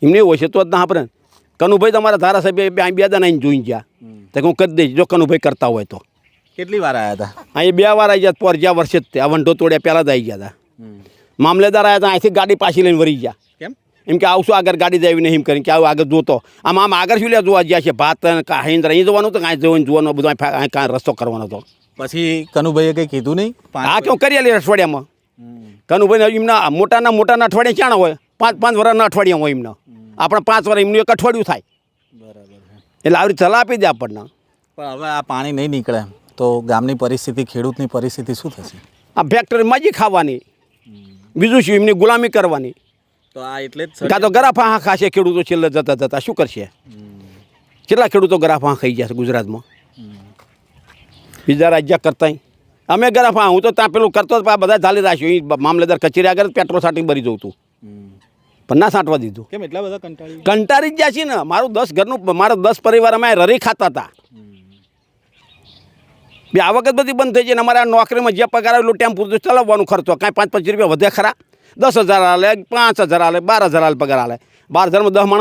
એમને હોય છે તો જ ના આપણે કનુભાઈ તમારા ધારાસભ્ય બે દાના આવીને જોઈને ગયા તો હું કરી દઈશ જો કનુભાઈ કરતા હોય તો. કેટલી વાર આવ્યા હતા? અહીં 2 વાર આવી ગયા પર જ્યાં વર્ષે જ આ વંઢો તોડ્યા પહેલાં જ આવી ગયા હતા. મામલેદાર આવ્યા હતા અહીંથી ગાડી પાછી લઈને વળી ગયા. કેમ? એમ કે આવશું આગળ ગાડી દેવી નહીં એમ કરીને કે આવું આગળ જોતો આમ આગળ શું લે જોવા ગયા છે ભાત કાંઈ અહીં જોવાનું તો કાંઈ જોવાનું બધું કાંઈ રસ્તો કરવાનો હતો. પછી કનુભાઈએ કંઈ કીધું નહીં? હા કેવું કરી આલી અઠવાડિયામાં કનુભાઈ એમના મોટાના અઠવાડિયા ક્યાં હોય 5 વર્ષના અઠવાડિયા હોય એમના આપણે 5 વર્ષ એમનું એક અઠવાડિયું થાય. બરાબર. એટલે આવી સલાહ આપી દે આપણને. પણ હવે આ પાણી નહીં નીકળે તો ગામની પરિસ્થિતિ, ખેડૂતની પરિસ્થિતિ શું થશે? આ ફેક્ટરી મજી ખાવાની, બીજું શું એમની ગુલામી કરવાની. તો આ એટલે જ કાં તો ગરાફા ખાશે ખેડૂતો છેલ્લે જતા શું કરશે? કેટલા ખેડૂતો ગરાફા ખાઈ જશે ગુજરાતમાં બીજા રાજ્ય કરતા. અમે ગરાફા હું તો ત્યાં પેલું કરતો બધા ચાલી રાખ્યું એ મામલેદાર કચેરી આગળ પેટ્રોલ છાંટી ભરી જવું હતું પણ ના છાંટવા દીધું. કેમ એટલા બધા કંટાળી જ જાય છે ને. મારું 10 ઘરનું મારો 10 પરિવાર અમે રરી ખાતા હતા. બે આ વખત બધી બંધ થઈ જાય ને અમારે આ નોકરીમાં જે પગાર આવે એટલું ટાઈમ પૂરતું ચલાવવાનું ખર્ચો કાંઈ 5-25 રૂપિયા વધે ખરા. 10,000 હાલે, 5,000 હાલે, 12,000 હાલે પગાર હાલે. 12,000માં 10 માણસ